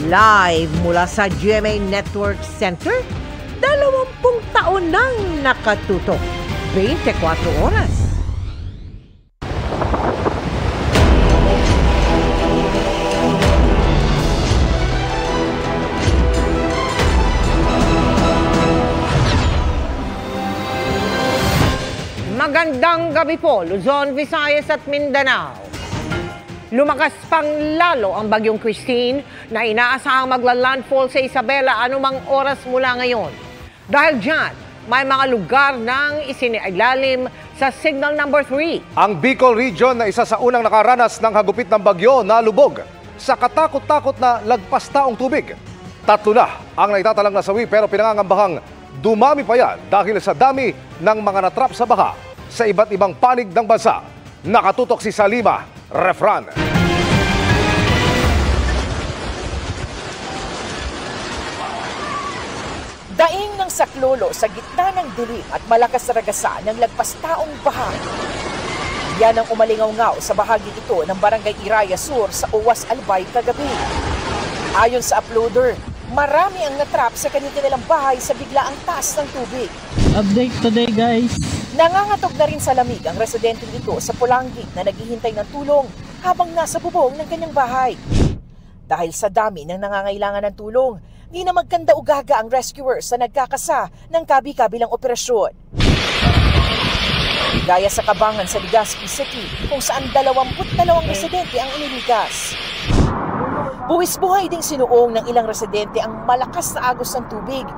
Live mula sa GMA Network Center, 20 taon nang nakatutok. 24 oras. Magandang gabi po, Luzon, Visayas at Mindanao. Lumakas pang lalo ang bagyong Christine na inaasahang magla-landfall sa Isabela anumang oras mula ngayon. Dahil dyan, may mga lugar nang isinilalim sa signal number 3. Ang Bicol Region na isa sa unang nakaranas ng hagupit ng bagyo na lubog sa katakot-takot na lagpas taong tubig. 3 na ang naitatalang nasawi pero pinangangambahang dumami pa yan dahil sa dami ng mga natrap sa baha sa iba't ibang panig ng bansa. Nakatutok si Salima Refran. Daing ng saklolo sa gitna ng dilim at malakas na ragasa ng lagpas taong baha. Yan ang umalingaw-ngaw sa bahagi ito ng Barangay Iraya Sur sa Uwas Albay kagabi. Ayon sa uploader, marami ang natrap sa kanilang bahay sa biglaang taas ng tubig. Update today, guys. Nangangatog na rin sa lamig ang residente ito sa Pulangi na naghihintay ng tulong habang nasa bubong ng kanyang bahay. Dahil sa dami ng nangangailangan ng tulong, di na magkanda-ugaga ang rescuers sa nagkakasa ng kabi-kabilang operasyon. Gaya sa Kabangan sa Legazpi City kung saan 22 residente ang inilikas. Buwis-buhay ding sinuong ng ilang residente ang malakas na agos ng tubig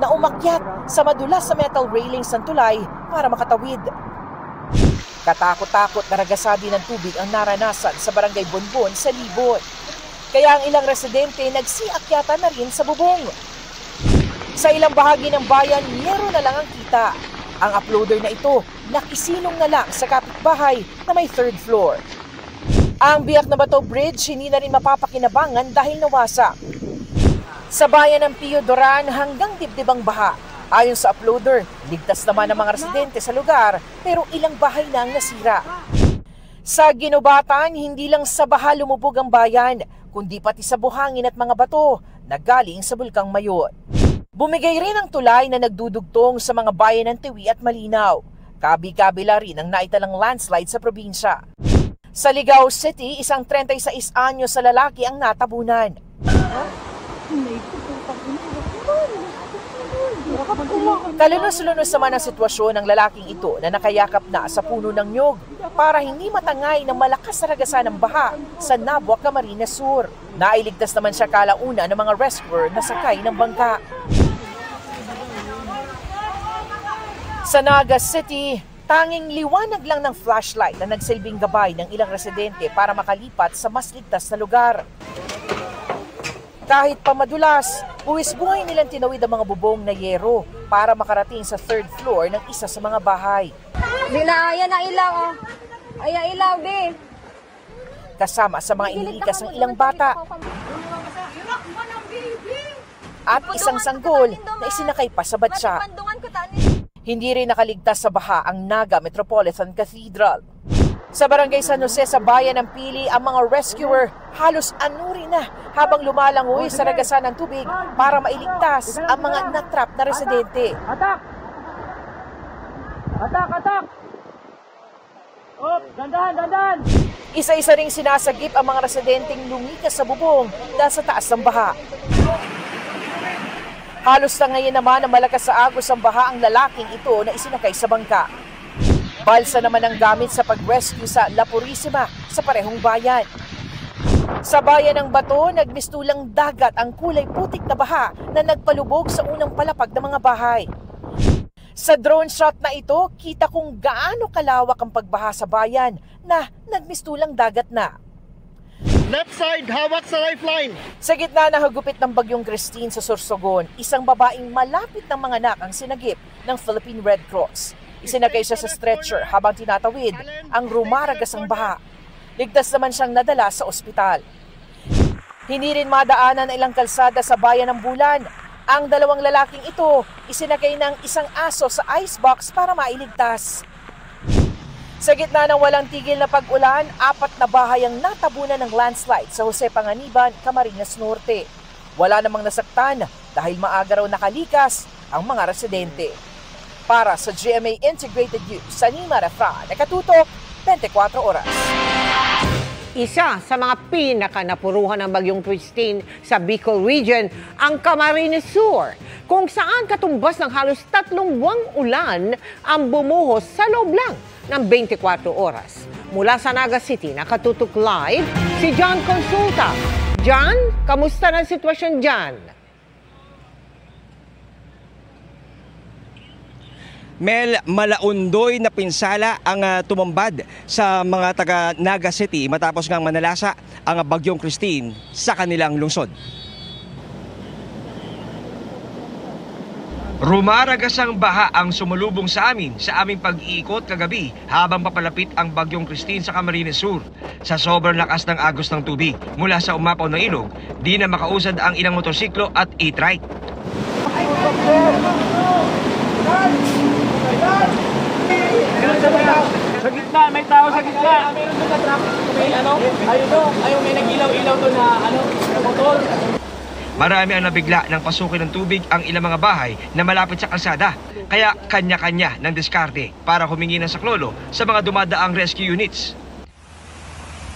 na umakyat sa madulas sa metal railings ng tulay para makatawid. Katakot-takot na ragasadi ng tubig ang naranasan sa Barangay Bonbon sa Libon. Kaya ang ilang residente nagsiakyatan na rin sa bubong. Sa ilang bahagi ng bayan, yero na lang ang kita. Ang uploader na ito, nakisilong na lang sa kapitbahay na may 3rd floor. Ang Biak na Bato Bridge hindi na rin mapapakinabangan dahil nawasak. Sa bayan ng Piodoran hanggang dibdibang baha. Ayon sa uploader, ligtas naman ang mga residente sa lugar pero ilang bahay na ang nasira. Sa Ginobatan, hindi lang sa baha lumubog ang bayan, kundi pati sa buhangin at mga bato na galing sa Bulkang Mayon. Bumigay rin ang tulay na nagdudugtong sa mga bayan ng Tiwi at Malinaw. Kabi-kabila rin ang naitalang landslide sa probinsya. Sa Ligao City, isang 36 anyos sa lalaki ang natabunan. Kalunos-lunos naman ang sitwasyon ng lalaking ito na nakayakap na sa puno ng nyog para hindi matangay ng malakas na ragasan ng baha sa Nabua, Camarines Sur. Nailigtas naman siya kalauna ng mga rescuer na sakay ng bangka. Sa Naga City, tanging liwanag lang ng flashlight na nagsilbing gabay ng ilang residente para makalipat sa mas ligtas na lugar. Kahit pa madulas, buwis-buhay nilang tinawid ang mga bubong na yero para makarating sa 3rd floor ng isa sa mga bahay. Ayan na ilaw, oh. Ayan ilaw, be. Kasama sa mga inilikas ng ilang bata. At isang sanggol na isinakay pa sa batsa. Hindi rin nakaligtas sa baha ang Naga Metropolitan Cathedral. Sa Barangay San Jose sa bayan ng Pili, ang mga rescuer halos anuri na habang lumalangoy sa ragasan ng tubig para mailigtas ang mga natrap na residente. Atak! Atak! Atak! Oh, dandan! Dandan! Isa-isa ring sinasagip ang mga residenteng lumikas sa bubong dahil sa taas ng baha. Halos na ngayon naman ang malakas sa agos ng baha ang lalaking ito na isinakay sa bangka. Balsa naman ang gamit sa pag-rescue sa La Purisima sa parehong bayan. Sa bayan ng Bato, nagmistulang dagat ang kulay putik na baha na nagpalubog sa unang palapag ng mga bahay. Sa drone shot na ito, kita kung gaano kalawak ang pagbaha sa bayan na nagmistulang dagat na. Left side, hawak sa lifeline. Sa gitna ng hagupit ng bagyong Christine sa Sorsogon, isang babaeng malapit ng mga anak ang sinagip ng Philippine Red Cross. Isinagay siya sa stretcher habang tinatawid ang rumaragasang baha. Ligtas naman siyang nadala sa ospital. Hindi rin madaanan ang ilang kalsada sa bayan ng Bulan. Ang 2 lalaking ito isinagay ng isang aso sa icebox para mailigtas. Sa gitna ng walang tigil na pag-ulan, 4 na bahay ang natabunan ng landslide sa Jose Panganiban, Camarines Norte. Wala namang nasaktan dahil maaga raw nakalikas ang mga residente. Para sa GMA Integrated News, Sanima Refran, nakatutok 24 oras. Isa sa mga pinakanapuruhan ng bagyong Christine sa Bicol Region, ang Camarines Sur, kung saan katumbas ng halos 3 buwang ulan ang bumuhos sa loob lang ng 24 oras. Mula sa Naga City, nakatutok live si John Consulta. John, kamusta na ang sitwasyon dyan? Mel, malaundoy na pinsala ang tumambad sa mga taga Naga City matapos ngang manalasa ang bagyong Christine sa kanilang lungsod. Rumaragas ang baha ang sumulubong sa aming pag-iikot kagabi habang papalapit ang bagyong Christine sa Camarines Sur. Sa sobrang lakas ng agos ng tubig mula sa umapaw ng ilog, di na makausad ang ilang motorsiklo at e-trike. Sa gitna, may tao sa gitna. Meron doon na traffic. May nag-ilaw-ilaw doon na motor. Marami ang nabigla ng pasukin ng tubig ang ilang mga bahay na malapit sa kalsada. Kaya kanya-kanya ng diskarte para humingi ng saklolo sa mga dumadaang rescue units.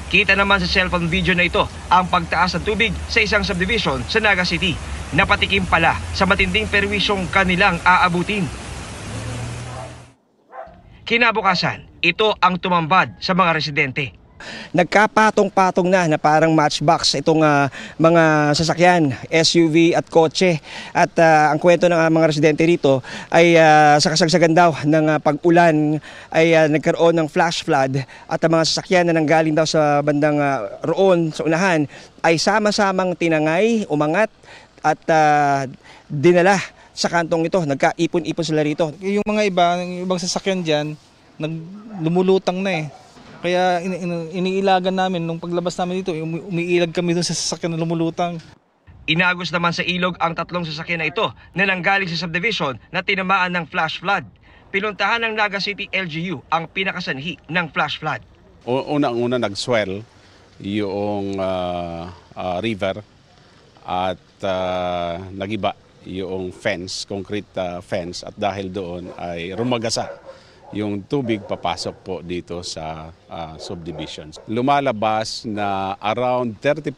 Kita naman sa cellphone video na ito ang pagtaas ng tubig sa isang subdivision sa Naga City. Napatikim pala sa matinding perwisyong kanilang aabutin. Kinabukasan, ito ang tumambad sa mga residente. Nagkapatong-patong na parang matchbox itong mga sasakyan, SUV at kotse. At ang kwento ng mga residente rito ay sa kasagsagan daw ng pag-ulan ay nagkaroon ng flash flood at ang mga sasakyan na nanggaling daw sa bandang roon sa unahan ay sama-samang tinangay, umangat at dinala sa kantong ito. Nagkaipon-ipon sila rito. Yung mga ibang sasakyan dyan, lumulutang na eh. Kaya iniilagan namin, nung paglabas namin dito, umiilag kami dun sa sasakyan na lumulutang. Inagos naman sa ilog ang 3 sasakyan na ito na nanggaling sa subdivision na tinamaan ng flash flood. Pinuntahan ng Naga City LGU ang pinakasanhi ng flash flood. Unang-una nag-swell yung river at nagiba yung fence, concrete fence, at dahil doon ay rumagasa yung tubig papasok po dito sa subdivisions. Lumalabas na around 30%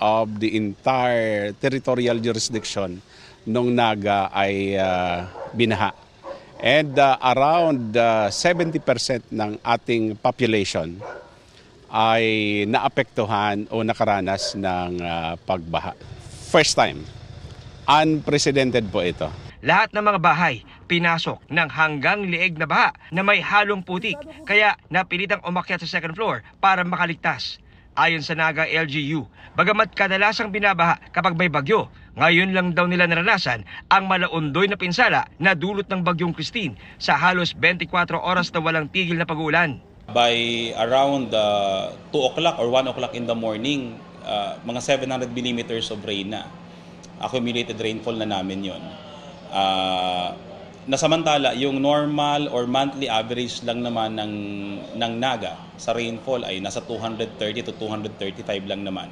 of the entire territorial jurisdiction ng Naga ay binaha. And around 70% ng ating population ay naapektuhan o nakaranas ng pagbaha. First time. Unprecedented po ito. Lahat ng mga bahay pinasok ng hanggang lieg na baha na may halong putik, kaya napilitang umakyat sa second floor para makaligtas. Ayon sa Naga LGU, bagamat kadalasang binabaha kapag may bagyo, ngayon lang daw nila naranasan ang malaundoy na pinsala na dulot ng bagyong Christine sa halos 24 oras na walang tigil na pag-uulan. By around 2 o'clock or 1 o'clock in the morning, mga 700 millimeters of rain na. Accumulated rainfall na namin yon. Nasamantala, yung normal or monthly average lang naman ng Naga sa rainfall ay nasa 230 to 235 lang naman.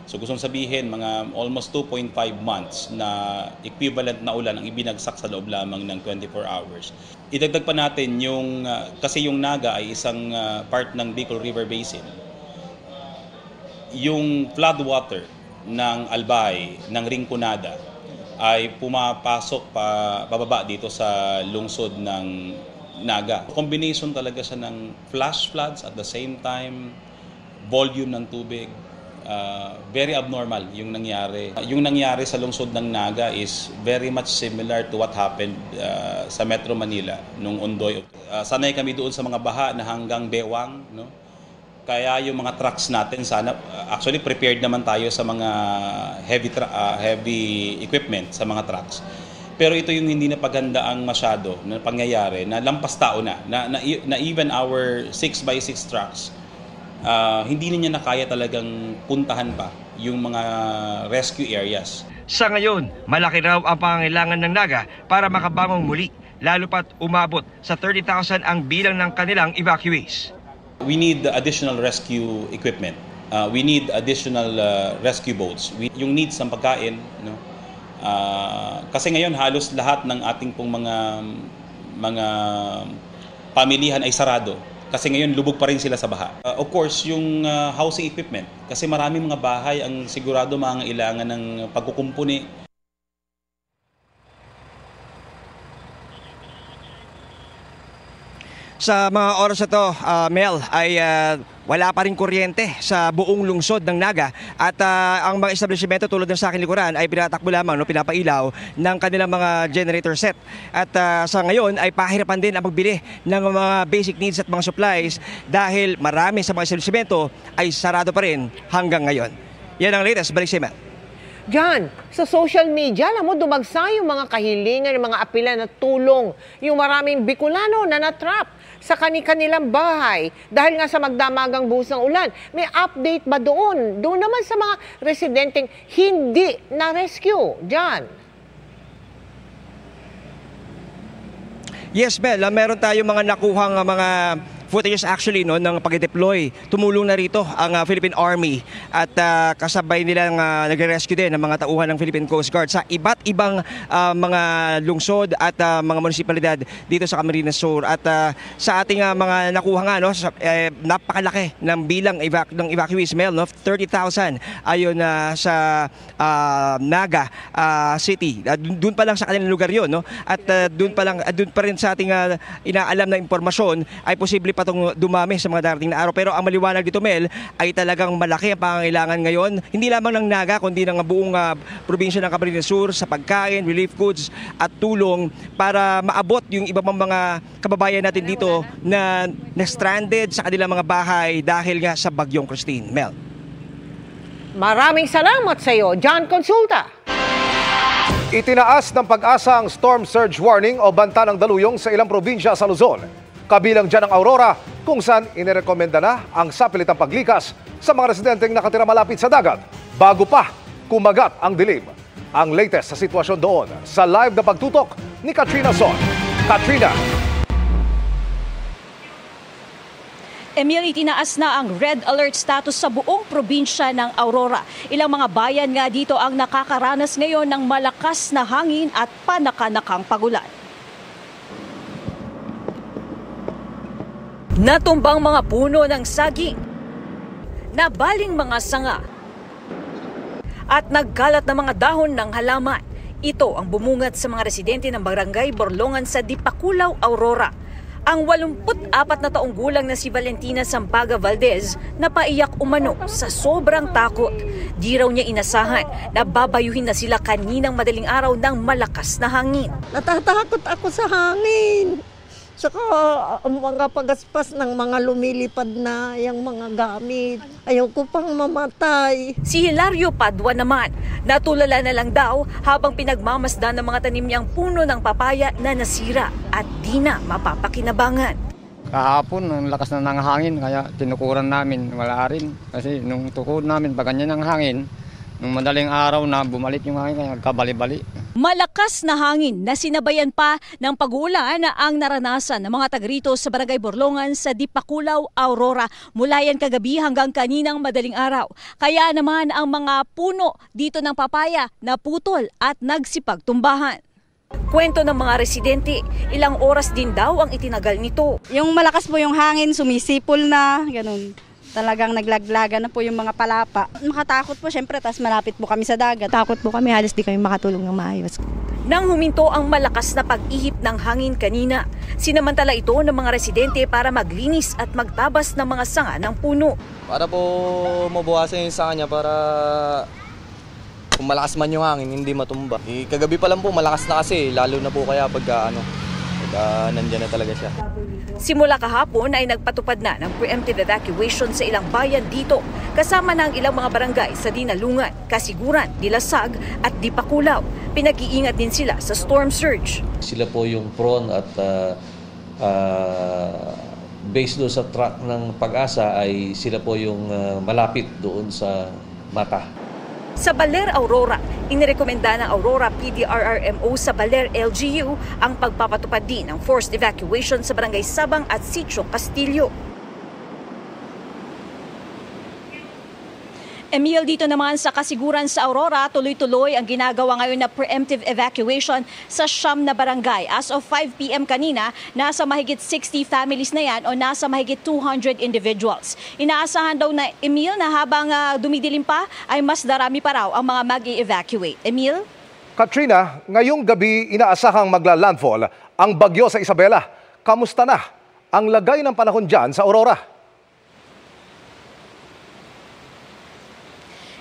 So gustong sabihin, mga almost 2.5 months na equivalent na ulan ang ibinagsak sa loob lamang ng 24 hours. Idagdag pa natin yung, kasi yung Naga ay isang part ng Bicol River Basin. Yung floodwater ng Albay, ng Rinconada, ay pumapasok pababa dito sa lungsod ng Naga. Combination talaga siya ng flash floods at the same time volume ng tubig. Very abnormal yung nangyari. Yung nangyari sa lungsod ng Naga is very much similar to what happened sa Metro Manila nung Ondoy. Sanay kami doon sa mga baha na hanggang bewang, no? Kaya yung mga trucks natin sana, actually prepared naman tayo sa mga heavy equipment sa mga trucks. Pero ito yung hindi napaghandaang masyado na pangyayari na lampas tao na even our 6x6 trucks, hindi niya na kaya talagang puntahan pa yung mga rescue areas. Sa ngayon, malaki raw ang pangangailangan ng Naga para makabangong muli. lalo pat umabot sa 30,000 ang bilang ng kanilang evacuees. We need additional rescue equipment. We need additional rescue boats. Yung needs ng pagkain, no? Kasi ngayon halos lahat ng ating pong mga pamilihan ay sarado. Kasi ngayon lubog pa rin sila sa baha. Of course, yung housing equipment. Kasi maraming mga bahay ang sigurado mangangailangan ng pagkukumpuni. Sa mga oras na to, Mel, ay wala pa rin kuryente sa buong lungsod ng Naga at ang mga establishmento tulad ng sa akin likuran ay pinatakbo lamang, pinapailaw ng kanilang mga generator set. At sa ngayon ay pahirapan din ang pagbili ng mga basic needs at mga supplies dahil marami sa mga establishmento ay sarado pa rin hanggang ngayon. Yan ang latest. Balik si Mel. Diyan, sa social media, alam mo, dumagsa yung mga kahilingan, yung mga apila na tulong. Yung maraming Bicolano na natrap sa kanilang bahay dahil nga sa magdamagang buhos ng ulan. May update ba doon? Doon naman sa mga residenteng hindi na-rescue. Diyan. Yes, Mel, meron tayong mga nakuhang mga footage actually ng pag-deploy. Tumulong na rito ang Philippine Army at kasabay nilang nagre-rescue din ng mga tauhan ng Philippine Coast Guard sa iba't ibang mga lungsod at mga munisipalidad dito sa Camarines Sur. At sa ating mga nakuha nga, napakalaki ng bilang ng evacuees, Mel, 30,000 ayon sa Naga City. Doon pa lang sa kanilang lugar yun, no? At doon pa rin sa ating inaalam na impormasyon ay posible patong dumami sa mga darating na araw. Pero ang maliwanag dito, Mel, ay talagang malaki ang pangangailangan ngayon. Hindi lamang ng Naga, kundi ng buong probinsya ng Camarines Sur sa pagkain, relief goods at tulong para maabot yung iba pang mga kababayan natin dito na stranded sa kanilang mga bahay dahil nga sa bagyong Christine. Mel. Maraming salamat sa iyo, John Consulta. Itinaas ng Pag-asa ang storm surge warning o banta ng daluyong sa ilang probinsya sa Luzon. Kabilang dyan ang Aurora, kung saan inirekomenda na ang sapilitang paglikas sa mga residenteng nakatira malapit sa dagat bago pa kumagat ang dilim. Ang latest sa sitwasyon doon sa live na pagtutok ni Katrina Son. Katrina. Emil, itinaas na ang red alert status sa buong probinsya ng Aurora. Ilang mga bayan nga dito ang nakakaranas ngayon ng malakas na hangin at panakanakang pagulan. Natumbang mga puno ng saging, nabaling mga sanga, at nagkalat na mga dahon ng halaman. Ito ang bumungat sa mga residente ng Barangay Borlongan sa Dipakulaw, Aurora. Ang 84 na taong gulang na si Valentina Sampaga Valdez napaiyak umano sa sobrang takot. Di raw niya inasahan na babayuhin na sila kaninang madaling araw ng malakas na hangin. Natatakot ako sa hangin. Saka ang mga pagaspas ng mga lumilipad na yung mga gamit. Ayaw ko pang mamatay. Si Hilario Padua naman, natulala na lang daw habang pinagmamasdan ng mga tanim niyang puno ng papaya na nasira at di na mapapakinabangan. Kahapon, ang lakas na ng hangin, kaya tinukuran namin, wala rin. Kasi nung tukod namin, pag ganyan ang hangin, nung madaling araw na bumalik yung hangin, kaya nagkabali-bali. Malakas na hangin na sinabayan pa ng pag-uulan ang naranasan ng mga taga-rito sa Barangay Borlongan sa Dipakulaw, Aurora. Mula yan kagabi hanggang kaninang madaling araw. Kaya naman ang mga puno dito ng papaya naputol at nagsipagtumbahan. Kwento ng mga residente, ilang oras din daw ang itinagal nito. Yung malakas po yung hangin, sumisipol na, ganun. Talagang naglaglagan na po yung mga palapa. Makatakot po syempre, tas malapit po kami sa dagat. Takot po kami, halos di kami makatulong ng maayos. Nang huminto ang malakas na pag-ihip ng hangin kanina, sinamantala ito ng mga residente para maglinis at magtabas ng mga sanga ng puno. Para po mabawasan yung sanga niya para kung malakas man yung hangin, hindi matumba. Kagabi pa lang po, malakas na kasi, lalo na po kaya pagka nandyan na talaga siya. Simula kahapon ay nagpatupad na ng preemptive evacuation sa ilang bayan dito, kasama ng ilang mga barangay sa Dinalungan, Kasiguran, Dilasag at Dipakulaw. Pinag-iingat din sila sa storm surge. Sila po yung prone at based doon sa track ng Pag-asa ay sila po yung malapit doon sa mata. Sa Baler, Aurora, inirekomenda ng Aurora PDRRMO sa Baler LGU ang pagpapatupad din ng forced evacuation sa Barangay Sabang at Sitio Castillo. Emil, dito naman sa Kasiguran sa Aurora, tuloy-tuloy ang ginagawa ngayon na preemptive evacuation sa 9 na barangay. As of 5 p.m. kanina, nasa mahigit 60 families na yan o nasa mahigit 200 individuals. Inaasahan daw na, Emil, na habang dumidilim pa ay mas darami pa raw ang mga mag-i-evacuate. Emil? Katrina, ngayong gabi inaasahang magla-landfall ang bagyo sa Isabela. Kamusta na ang lagay ng panahon dyan sa Aurora?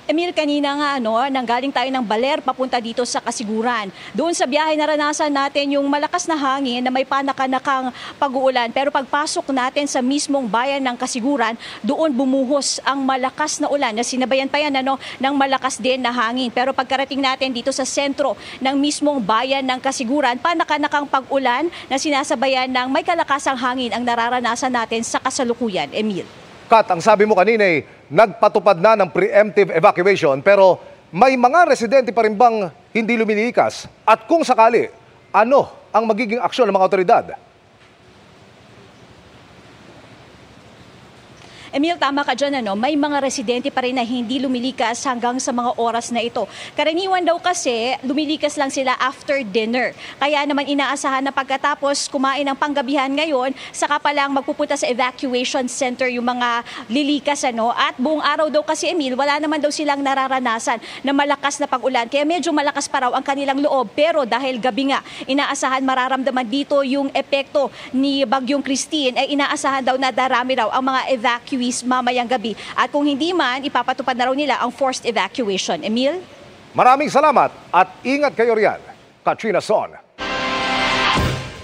Emil, kanina nga nanggaling tayo ng Baler papunta dito sa Kasiguran. Doon sa biyahe naranasan natin yung malakas na hangin na may panakanakang pag-uulan. Pero pagpasok natin sa mismong bayan ng Kasiguran, doon bumuhos ang malakas na ulan na sinabayan pa yan ng malakas din na hangin. Pero pagkarating natin dito sa sentro ng mismong bayan ng Kasiguran, panakanakang pag-ulan na sinasabayan ng may kalakasang hangin ang nararanasan natin sa kasalukuyan. Emil. Kat, ang sabi mo kanina nagpatupad na ng preemptive evacuation pero may mga residente pa rin bang hindi lumilikas? At kung sakali, ano ang magiging aksyon ng mga otoridad? Emil, tama ka dyan, may mga residente pa rin na hindi lumilikas hanggang sa mga oras na ito. Karaniwan daw kasi, lumilikas lang sila after dinner. Kaya naman inaasahan na pagkatapos kumain ng panggabihan ngayon, saka pa lang magpupunta sa evacuation center yung mga lilikas. At buong araw daw kasi, Emil, wala naman daw silang nararanasan na malakas na pag-ulan. Kaya medyo malakas pa raw ang kanilang loob. Pero dahil gabi nga, inaasahan mararamdaman dito yung epekto ni Bagyong Christine, ay inaasahan daw na darami raw ang mga evacuees mamayang gabi. At kung hindi man, ipapatupad na raw nila ang forced evacuation. Emil? Maraming salamat at ingat kayo riyan. Katrina Son.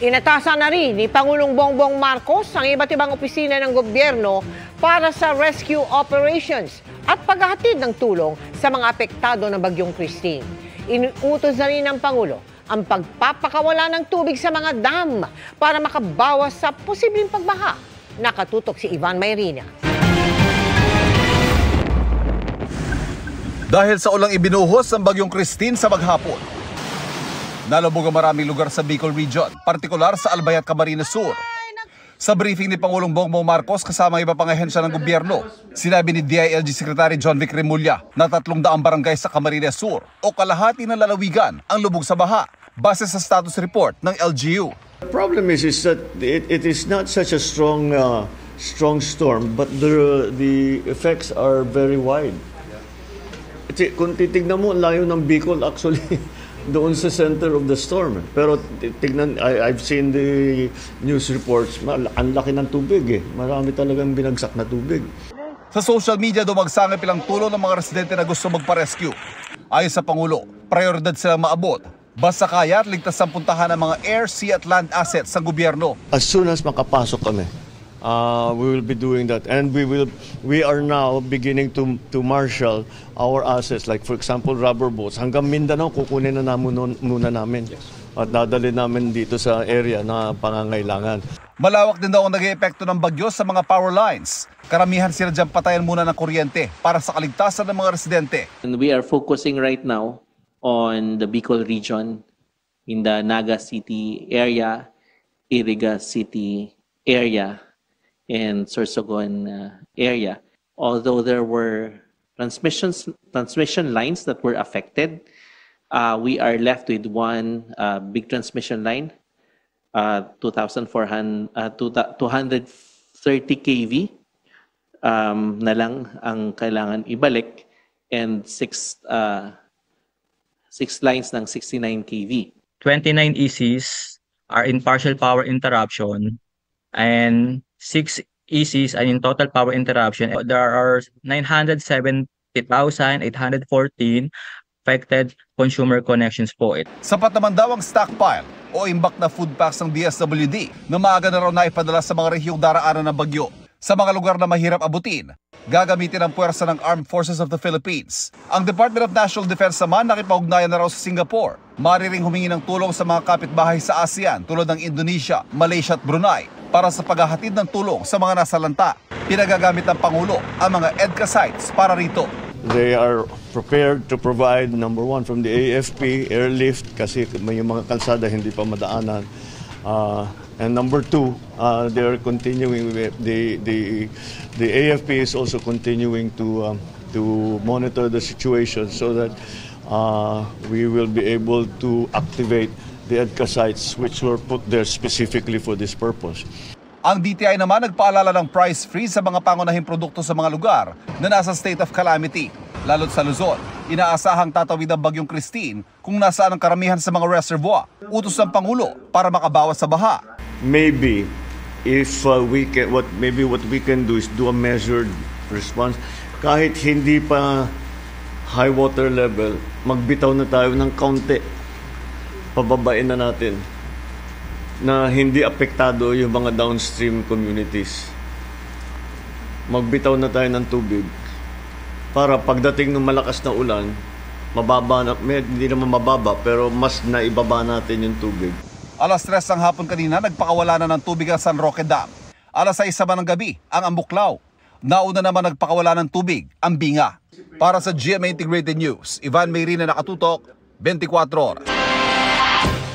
Inatasan na rin ni Pangulong Bongbong Marcos ang iba't ibang opisina ng gobyerno para sa rescue operations at paghahatid ng tulong sa mga apektado ng Bagyong Christine. Inuutos na rin ng Pangulo ang pagpapakawala ng tubig sa mga dam para makabawas sa posibleng pagbaha. Nakatutok si Ivan Mayrina. Dahil sa ulang ibinuhos ng Bagyong Christine sa maghapon, nalubog ang maraming lugar sa Bicol Region, partikular sa Albay at Camarines Sur. Sa briefing ni Pangulong Bongbong Marcos kasama iba pang ahensya ng gobyerno, sinabi ni DILG Secretary John Vic Remulla na 300 barangay sa Camarines Sur o kalahati ng lalawigan ang lubog sa baha, base sa status report ng LGU. The problem is that it is not such a strong storm, but the effects are very wide. Kung titignan mo, layo ng Bicol actually doon sa center of the storm. Pero tignan, I've seen the news reports, ang laki ng tubig Marami talagang binagsak na tubig. Sa social media, dumagsangip ilang tulong ng mga residente na gusto magpa-rescue. Ayon sa Pangulo, prioridad silang maabot. Basta kaya at ligtas ang puntahan ng mga air, sea at land assets sa gobyerno. As soon as makapasok kami, we will be doing that, and we are now beginning to marshal our assets, like for example rubber boats hanggang Mindanao. Kukunin na muna namin at dadali namin dito sa area na pangangailangan. Malawak din daw ang nag-eepekto ng bagyo sa mga power lines. Karamihan sila dyan patayan muna ng kuryente para sa kaligtasan ng mga residente. And we are focusing right now on the Bicol region, in the Naga City area, Iriga City area, and Sorsogon area. Although there were transmission lines that were affected, we are left with one big transmission line, 230 kV na lang ang kailangan ibalik, and six lines ng 69 kV. 29 ECs are in partial power interruption and 6 ECs are in total power interruption. There are 970,814 affected consumer connections po. Sapat naman daw ang stockpile o imbak na food packs ng DSWD na maaga na raw na ipadala sa mga rehiyong daraanan ng bagyo. Sa mga lugar na mahirap abutin, gagamitin ang puwersa ng Armed Forces of the Philippines. Ang Department of National Defense naman nakipag-ugnayan na raw sa Singapore. Mariring humingi ng tulong sa mga kapitbahay sa ASEAN tulad ng Indonesia, Malaysia at Brunei para sa paghahatid ng tulong sa mga nasalanta. Pinagagamit ng Pangulo ang mga EDCA sites para rito. They are prepared to provide, number one, from the AFP, airlift, kasi may yung mga kalsada hindi pa madaanan. And number two, they are continuing, the AFP is also continuing to monitor the situation so that we will be able to activate the EDCA sites which were put there specifically for this purpose. Ang DTI naman nagpaalala ng price freeze sa mga pangunahing produkto sa mga lugar na nasa state of calamity. Lalo't sa Luzon, inaasahang tatawid ang bagyong Christine kung nasaan ang karamihan sa mga reservoir. Utos ng Pangulo para makabawas sa baha. Maybe if what we can do is do a measured response. Kahit hindi pa high water level, magbitaw na tayo ng kaunti. Pababain na natin na hindi apektado yung mga downstream communities. Magbitaw na tayo ng tubig para pagdating ng malakas na ulan, mababa na, hindi naman mababa, pero mas naibaba natin yung tubig. Alas 3 ng hapon kanina, nagpakawala na ng tubig ang San Roque Dam. Alas 6 ng gabi, ang Ambuklaw. Nauna naman nagpakawala ng tubig, ang Binga. Para sa GMA Integrated News, Ivan Mayrina, nakatutok, 24 oras.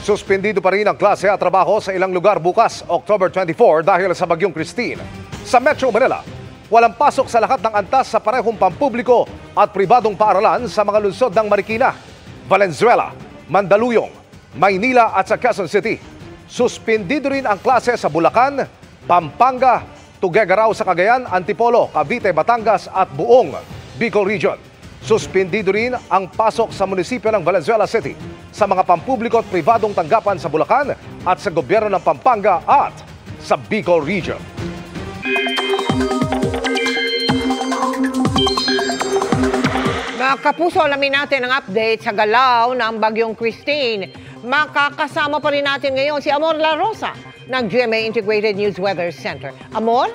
Suspendido pa rin ang klase at trabaho sa ilang lugar bukas, October 24 dahil sa bagyong Christine. Sa Metro Manila, walang pasok sa lahat ng antas sa parehong pampubliko at pribadong paaralan sa mga lungsod ng Marikina, Valenzuela, Mandaluyong, Maynila at sa Quezon City. Suspendido rin ang klase sa Bulacan, Pampanga, Tuguegarao sa Cagayan, Antipolo, Cavite, Batangas at buong Bicol Region. Suspendido rin ang pasok sa munisipyo ng Valenzuela City, sa mga pampubliko at pribadong tanggapan sa Bulacan at sa gobyerno ng Pampanga at sa Bicol Region. Mga kapuso, alamin natin ang update sa galaw ng bagyong Christine. Makakasama pa rin natin ngayon si Amor La Rosa ng GMA Integrated News Weather Center. Amor?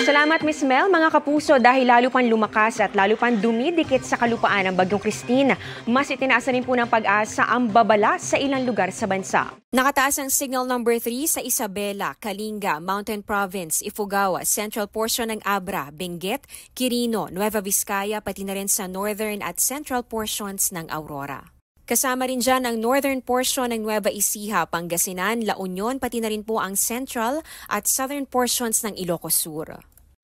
Salamat, Miss Mel. Mga kapuso, dahil lalo pang lumakas at lalo pang dumidikit sa kalupaan ng bagyong Christine, mas itinaas na rin po ng pag-asa ang babala sa ilang lugar sa bansa. Nakataas ang signal number 3 sa Isabela, Kalinga, Mountain Province, Ifugao, central portion ng Abra, Benguet, Quirino, Nueva Vizcaya, pati na rin sa northern at central portions ng Aurora. Kasama rin dyan ang northern portion ng Nueva Ecija, Pangasinan, La Union, pati na rin po ang central at southern portions ng Ilocos Sur.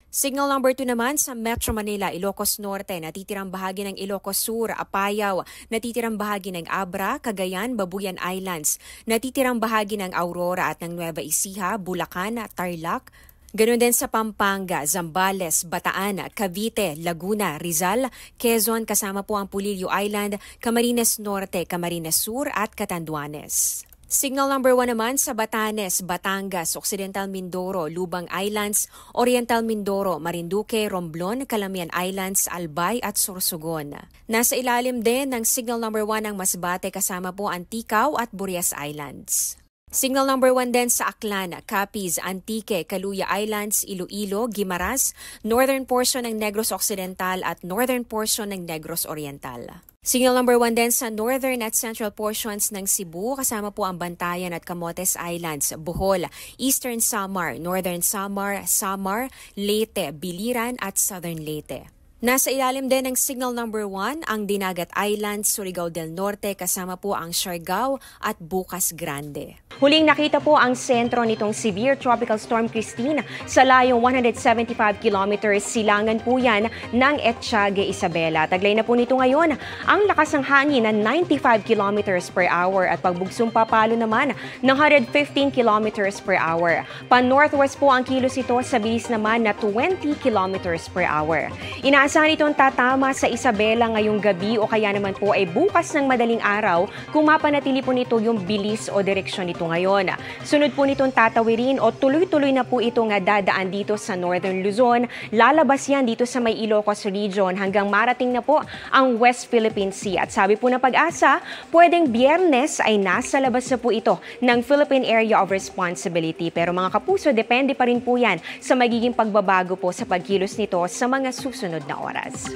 Signal number 2 naman sa Metro Manila, Ilocos Norte, natitirang bahagi ng Ilocos Sur, Apayao, natitirang bahagi ng Abra, Cagayan, Babuyan Islands, natitirang bahagi ng Aurora at ng Nueva Ecija, Bulacan, Tarlac, ganoon din sa Pampanga, Zambales, Bataan, Cavite, Laguna, Rizal, Quezon, kasama po ang Pulilio Island, Camarines Norte, Camarines Sur at Catanduanes. Signal number 1 naman sa Batanes, Batangas, Occidental Mindoro, Lubang Islands, Oriental Mindoro, Marinduque, Romblon, Calamian Islands, Albay at Sorsogon. Nasa ilalim din ng signal number 1 ang Masbate, kasama po ang Ticao at Burias Islands. Signal number 1 din sa Aklan, Capiz, Antique, Caluya Islands, Iloilo, Guimaras, northern portion ng Negros Occidental at northern portion ng Negros Oriental. Signal number 1 din sa northern at central portions ng Cebu, kasama po ang Bantayan at Camotes Islands, Bohol, Eastern Samar, Northern Samar, Samar, Leyte, Biliran at Southern Leyte. Nasa ilalim din ng signal number 1 ang Dinagat Islands, Surigao del Norte, kasama po ang Siargao at Bukas Grande. Huling nakita po ang sentro nitong severe tropical storm Christine sa layong 175 kilometers silangan po yan ng Ethiague, Isabela. Taglay na po nito ngayon ang lakas ng hangin na 95 kilometers per hour at pagbugsong papalo naman ng 115 kilometers per hour. Pan-northwest po ang kilos ito sa bilis naman na 20 kilometers per hour. Inaasahan itong tatama sa Isabela ngayong gabi o kaya naman po ay bukas ng madaling araw kung mapanatili po nito yung bilis o direksyon nito ngayon. Sunod po nitong tatawirin o tuloy-tuloy na po ito nga dadaan dito sa Northern Luzon. Lalabas yan dito sa may Ilocos Region hanggang marating na po ang West Philippine Sea. At sabi po ng Pag-asa, pwedeng Biyernes ay nasa labas na po ito ng Philippine Area of Responsibility. Pero mga kapuso, depende pa rin po yan sa magiging pagbabago po sa pagkilos nito sa mga susunod na oras.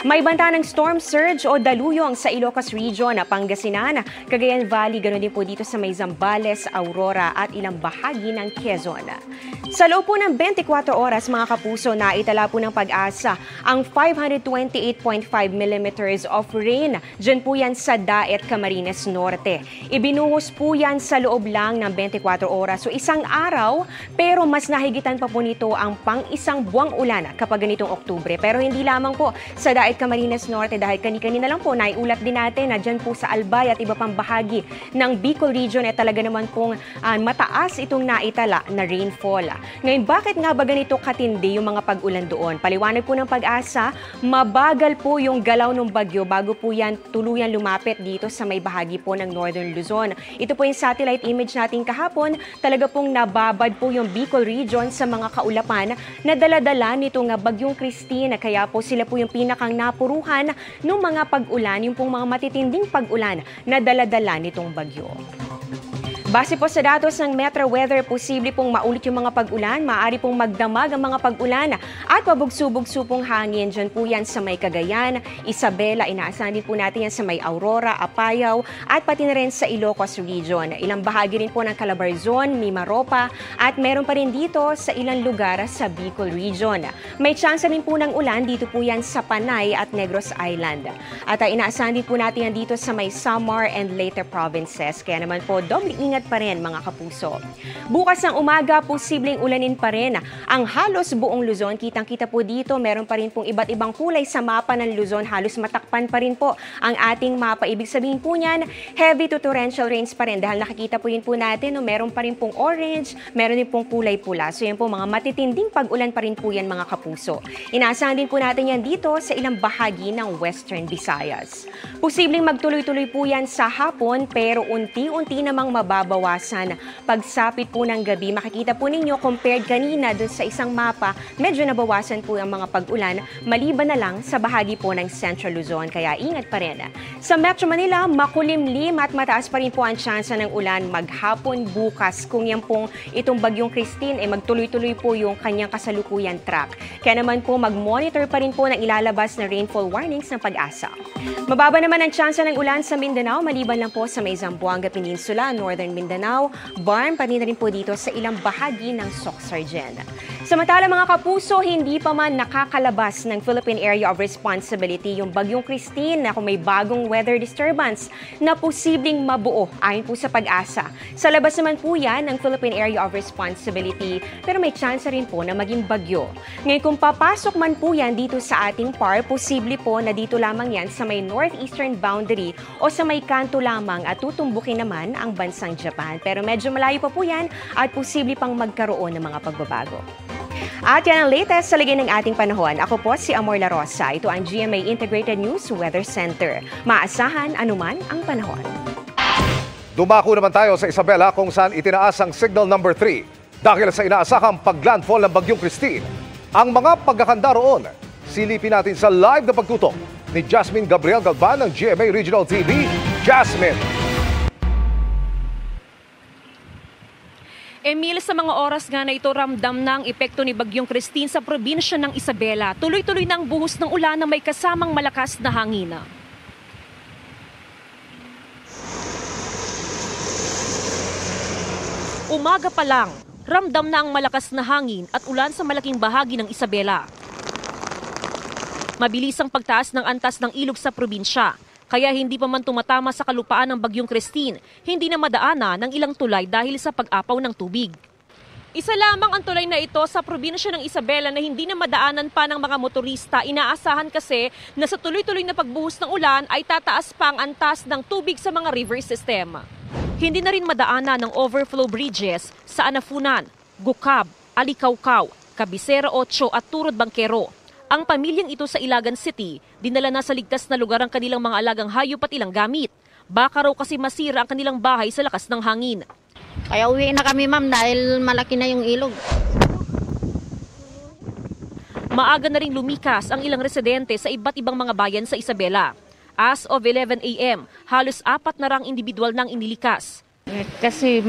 May banta ng storm surge o daluyong sa Ilocos Region, Pangasinan, Cagayan Valley, ganoon din po dito sa may Zambales, Zambales, Aurora at ilang bahagi ng Quezon. Sa loob po ng 24 oras mga kapuso, naitala po ng Pag-asa ang 528.5 millimeters of rain. Diyan po yan sa Daet, Camarines Norte. Ibinuhos po yan sa loob lang ng 24 oras. So isang araw, pero mas nahigitan pa po nito ang pang-isang buwang ulan kapag ganitong Oktubre. Pero hindi lamang po sa Daet, Camarines Norte dahil kanina lang po naiulat din natin na dyan po sa Albay at iba pang bahagi ng Bicol Region talaga naman pong mataas itong naitala na rainfall. Ngayon, bakit nga ba ganito katindi yung mga pag-ulan doon? Paliwanag po ng Pag-asa, mabagal po yung galaw ng bagyo bago po yan tuluyan lumapit dito sa may bahagi po ng Northern Luzon. Ito po yung satellite image natin kahapon, talaga pong nababad po yung Bicol Region sa mga kaulapan na daladala nitong bagyong Christine. Kaya po sila po yung pinakang napuruhan ng mga pag-ulan, yung pong mga matitinding pag-ulan na daladala nitong bagyo. Base po sa datos ng Metro Weather, posible pong maulit yung mga pag-ulan, maaari pong magdamag ang mga pag-ulan at pabugso-bugso pong hangin. Diyan po yan sa may Cagayan, Isabela, inaasahan din po natin yan sa may Aurora, Apayao at pati na rin sa Ilocos Region. Ilang bahagi rin po ng Calabarzon, Mimaropa at meron pa rin dito sa ilang lugar sa Bicol Region. May chance rin po ng ulan dito po yan sa Panay at Negros Island. At inaasahan din po natin yan dito sa may Samar and Leyte provinces. Kaya naman po, doble ingat pa rin mga kapuso. Bukas ng umaga, posibleng ulanin pa rin ang halos buong Luzon. Kitang-kita po dito, meron pa rin pong iba't ibang kulay sa mapa ng Luzon. Halos matakpan pa rin po ang ating mapa. Ibig sabihin po niyan, heavy to torrential rains pa rin. Dahil nakikita po yun po natin, meron pa rin pong orange, meron din pong kulay pula. So yan po, mga matitinding pag-ulan pa rin po yan mga kapuso. Inaasahan din po natin yan dito sa ilang bahagi ng Western Visayas. Posibleng magtuloy-tuloy po yan sa hapon, pero unti-unti namang mababawasan. Pagsapit po ng gabi, makikita po ninyo compared kanina dun sa isang mapa, medyo nabawasan po ang mga pag-ulan, maliban na lang sa bahagi po ng Central Luzon, kaya ingat pa rin. Sa Metro Manila, makulimlim at mataas pa rin po ang tsansa ng ulan maghapon bukas kung yan pong itong bagyong Christine magtuloy-tuloy po yung kanyang kasalukuyan track. Kaya naman po mag-monitor pa rin po ng ilalabas na rainfall warnings ng Pag-asa. Mababa naman ang tsansa ng ulan sa Mindanao, maliban lang po sa may Zamboanga Peninsula, Northern Mindanao, Barm, pati na rin po dito sa ilang bahagi ng Soc-Sargen. Samantala mga kapuso, hindi pa man nakakalabas ng Philippine Area of Responsibility yung bagyong Christine na kung may bagong weather disturbance na posibleng mabuo ayon po sa Pag-asa. Sa labas naman po yan ng Philippine Area of Responsibility, pero may chance rin po na maging bagyo. Ngayon kung papasok man po yan dito sa ating PAR, posible po na dito lamang yan sa may northeastern boundary o sa may kanto lamang at tutumbukin naman ang bansang Japan. Pero medyo malayo pa po yan at posible pang magkaroon ng mga pagbabago. At yan ang latest sa lagay ng ating panahon. Ako po si Amor La Rosa. Ito ang GMA Integrated News Weather Center. Maasahan anuman ang panahon. Dumako naman tayo sa Isabela kung saan itinaas ang signal number 3 dahil sa inaasahang paglandfall ng bagyong Christine. Ang mga pagkakanda roon, silipin natin sa live na pagtutok ni Jasmine Gabriel Galban ng GMA Regional TV. Jasmine! Emil, sa mga oras nga na ito, ramdam na ang epekto ni Bagyong Christine sa probinsya ng Isabela. Tuloy-tuloy na ang buhos ng ulan na may kasamang malakas na hangin. Umaga pa lang, ramdam na ang malakas na hangin at ulan sa malaking bahagi ng Isabela. Mabilis ang pagtaas ng antas ng ilog sa probinsya. Kaya hindi pa man tumatama sa kalupaan ng Bagyong Christine, hindi na madaanan ng ilang tulay dahil sa pag-apaw ng tubig. Isa lamang ang tulay na ito sa probinsya ng Isabela na hindi na madaanan pa ng mga motorista. Inaasahan kasi na sa tuloy-tuloy na pagbuhos ng ulan ay tataas pa ang antas ng tubig sa mga river system. Hindi na rin madaanan ng overflow bridges sa Anafunan, Gukab, Alicaucao, Cabecera 8 at Turod Bangkero. Ang pamilyang ito sa Ilagan City, dinala na sa ligtas na lugar ang kanilang mga alagang hayop at ilang gamit. Baka raw kasi masira ang kanilang bahay sa lakas ng hangin. Kaya uwi na kami ma'am dahil malaki na yung ilog. Maaga na ring lumikas ang ilang residente sa iba't ibang mga bayan sa Isabela. As of 11 a.m., halos 4 na rang individual nang inilikas. Kasi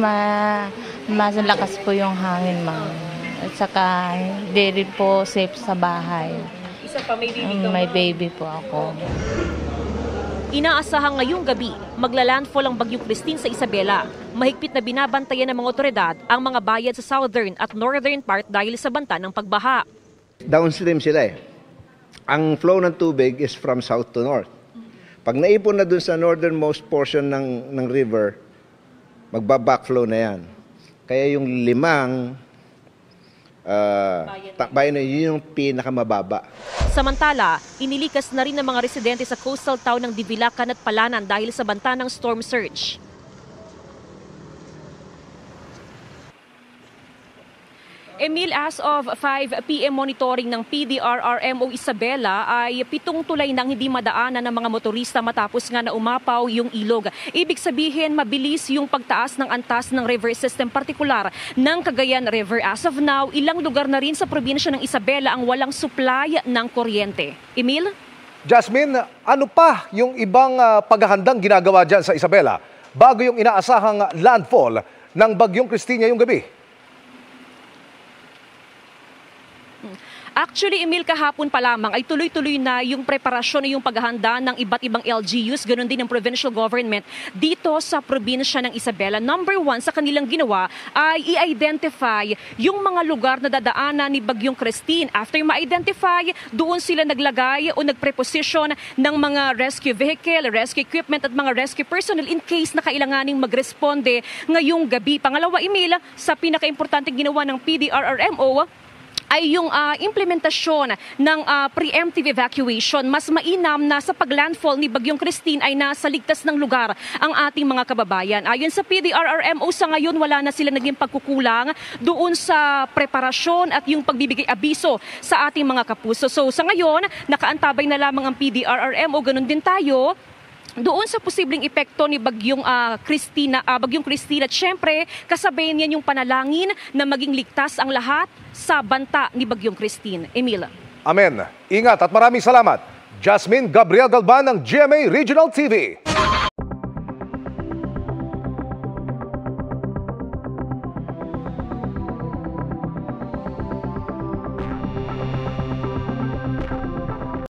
malakas po yung hangin ma'am. At saka hindi rin po safe sa bahay. Isa pa, may baby ka? May baby po ako. Inaasahan ngayong gabi, maglalandfall ang Bagyong Christine sa Isabela. Mahigpit na binabantayan ng mga otoridad ang mga bayan sa southern at northern part dahil sa banta ng pagbaha. Downstream sila eh. Ang flow ng tubig is from south to north. Pag naipon na dun sa northernmost portion ng river, magba-backflow na yan. Kaya yung limang bayan na yun yung pinakamababa. Samantala, inilikas na rin ng mga residente sa coastal town ng Divilacan at Palanan dahil sa banta ng storm surge. Emil, as of 5 p.m. monitoring ng PDRRMO Isabela ay 7 tulay nang hindi madaanan ng mga motorista matapos nga na umapaw yung ilog. Ibig sabihin, mabilis yung pagtaas ng antas ng river system, partikular ng Cagayan River. As of now, ilang lugar na rin sa probinsya ng Isabela ang walang supply ng kuryente. Emil? Jasmine, ano pa yung ibang paghahandang ginagawa dyan sa Isabela bago yung inaasahang landfall ng Bagyong Christine ngayong gabi? Actually, Emil, kahapon pa lamang ay tuloy-tuloy na yung preparasyon na yung paghahanda ng iba't ibang LGUs, ganoon din ng provincial government dito sa probinsya ng Isabela. Number 1 sa kanilang ginawa ay i-identify yung mga lugar na dadaanan ni Bagyong Christine. After ma-identify, doon sila naglagay o nagpreposition ng mga rescue vehicle, rescue equipment at mga rescue personnel in case na kailanganing magresponde ngayong gabi. Pangalawa, Emil, sa pinaka-importanteng ginawa ng PDRRMO, ay yung implementasyon ng preemptive evacuation. Mas mainam na sa paglandfall ni Bagyong Christine ay nasa ligtas ng lugar ang ating mga kababayan. Ayon sa PDRRMO, sa ngayon wala na sila naging pagkukulang doon sa preparasyon at yung pagbibigay abiso sa ating mga kapuso. So sa ngayon, nakaantabay na lamang ang PDRRMO, ganun din tayo doon sa posibleng epekto ni Bagyong Christine at syempre kasabay niyan yung panalangin na maging ligtas ang lahat sa banta ni Bagyong Christine. Emil. Amen. Ingat at maraming salamat. Jasmine Gabriel Galban ng GMA Regional TV.